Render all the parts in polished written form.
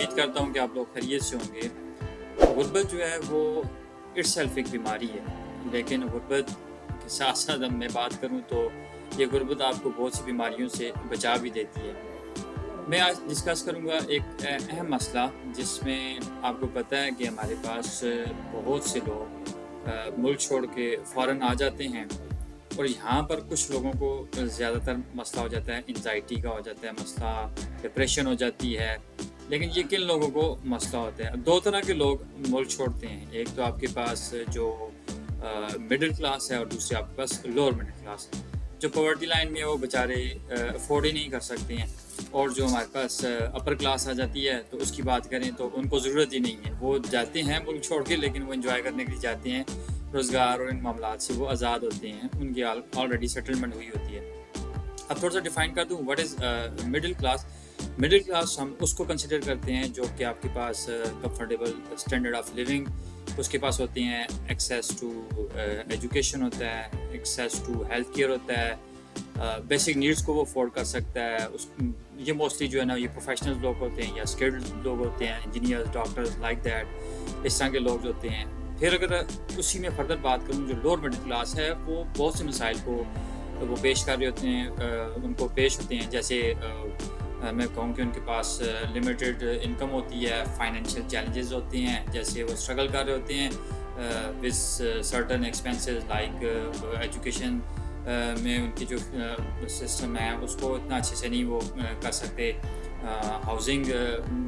امید کرتا ہوں کہ آپ لوگ خیریت سے ہوں گے۔ غربت جو ہے وہ اٹس سیلف ایک بیماری ہے، لیکن غربت کے ساتھ ساتھ میں بات کروں تو یہ غربت آپ کو بہت سی بیماریوں سے بچا بھی دیتی ہے۔ میں آج ڈسکس کروں گا ایک اہم مسئلہ جس میں آپ کو پتہ ہے کہ ہمارے پاس بہت سے لوگ ملک چھوڑ کے فوراً آ جاتے ہیں، اور یہاں پر کچھ لوگوں کو زیادہ تر مسئلہ ہو جاتا ہے انزائٹی کا، ہو جاتا ہے مسئلہ ڈپریشن ہو جاتی ہے۔ لیکن یہ کن لوگوں کو مسئلہ ہوتا ہے؟ دو طرح کے لوگ ملک چھوڑتے ہیں، ایک تو آپ کے پاس جو مڈل کلاس ہے، اور دوسرے آپ کے پاس لوور مڈل کلاس ہے۔ جو پاورٹی لائن میں ہے وہ بیچارے افورڈ ہی نہیں کر سکتے ہیں، اور جو ہمارے پاس اپر کلاس آ جاتی ہے تو اس کی بات کریں تو ان کو ضرورت ہی نہیں ہے، وہ جاتے ہیں ملک چھوڑ کے، لیکن وہ انجوائے کرنے کے لیے جاتے ہیں، روزگار اور ان معاملات سے وہ آزاد ہوتے ہیں، ان کی آلریڈی سیٹلمنٹ ہوئی ہوتی ہے۔ اب تھوڑا سا ڈیفائن کر دوں what is middle class. Middle class ہم اس کو کنسیڈر کرتے ہیں جو کہ آپ کے پاس کمفرٹیبل اسٹینڈرڈ آف لیونگ اس کے پاس ہوتے ہیں، ایکسیس ٹو ایجوکیشن ہوتا ہے، ایکسیس ٹو ہیلتھ کیئر ہوتا ہے، بیسک نیڈس کو وہ افورڈ کر سکتا ہے۔ یہ موسٹلی جو ہے نا یہ پروفیشنل لوگ ہوتے ہیں یا اسکلڈ لوگ ہوتے ہیں، انجینئرز، ڈاکٹرز، لائک دیٹ، اس طرح کے لوگ جو ہوتے ہیں۔ پھر اگر اسی میں فردر بات کروں، جو لوور مڈل کلاس ہے وہ بہت سے مسائل کو وہ پیش کر رہے ہوتے ہیں، ان کو پیش ہوتے ہیں، جیسے میں کہوں کہ ان کے پاس لمیٹڈ انکم ہوتی ہے، فائنینشیل چیلنجز ہوتے ہیں، جیسے وہ اسٹرگل کر رہے ہوتے ہیں with certain expenses like education میں ان کی جو سسٹم ہے اس کو اتنا اچھے سے نہیں وہ کر سکتے، ہاؤسنگ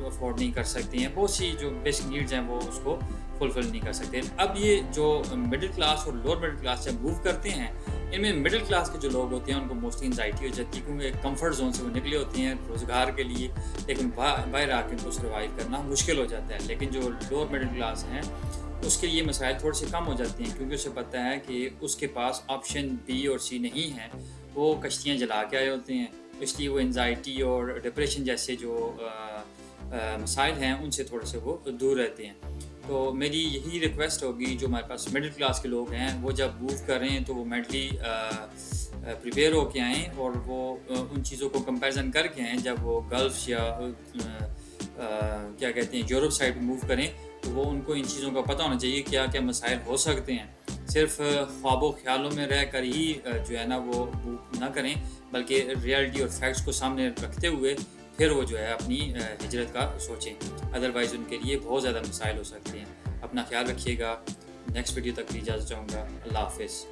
افورڈ نہیں کر سکتے ہیں، بہت سی جو بیسک نیڈز ہیں وہ اس کو فلفل نہیں کر سکتے۔ اب یہ جو مڈل کلاس اور لوور مڈل کلاس جب موو کرتے ہیں، ان میں مڈل کلاس کے جو لوگ ہوتے ہیں ان کو موسٹلی انزائٹی ہو جاتی ہے، کیونکہ ایک کمفرٹ زون سے وہ نکلے ہوتے ہیں روزگار کے لیے، لیکن باہر آ کے ان کو سروائیو کرنا مشکل ہو جاتا ہے۔ لیکن جو لوور مڈل کلاس ہیں اس کے لیے مسائل تھوڑے سے کم ہو جاتے ہیں، کیونکہ اسے پتہ ہے کہ اس کے پاس آپشن بی اور سی نہیں ہے، وہ کشتیاں جلا کے آئے ہوتے ہیں، اس لیے وہ انزائٹی اور ڈپریشن جیسے جو مسائل ہیں ان سے تھوڑے سے وہ دور رہتے ہیں۔ تو میری یہی ریکویسٹ ہوگی جو ہمارے پاس مڈل کلاس کے لوگ ہیں، وہ جب موو کریں تو وہ مینٹلی پریپیئر ہو کے آئیں، اور وہ ان چیزوں کو کمپیریزن کر کے آئیں۔ جب وہ گلف یا کیا کہتے ہیں یورپ سائڈ موو کریں تو وہ ان کو ان چیزوں کا پتہ ہونا چاہیے کیا کیا مسائل ہو سکتے ہیں۔ صرف خواب و خیالوں میں رہ کر ہی جو ہے نا وہ موو نہ کریں، بلکہ ریئلٹی اور فیکٹس کو سامنے رکھتے ہوئے پھر وہ جو ہے اپنی ہجرت کا سوچیں، ادروائز ان کے لیے بہت زیادہ مسائل ہو سکتے ہیں۔ اپنا خیال رکھیے گا، نیکسٹ ویڈیو تک کی اجازت چاہوں گا۔ اللہ حافظ۔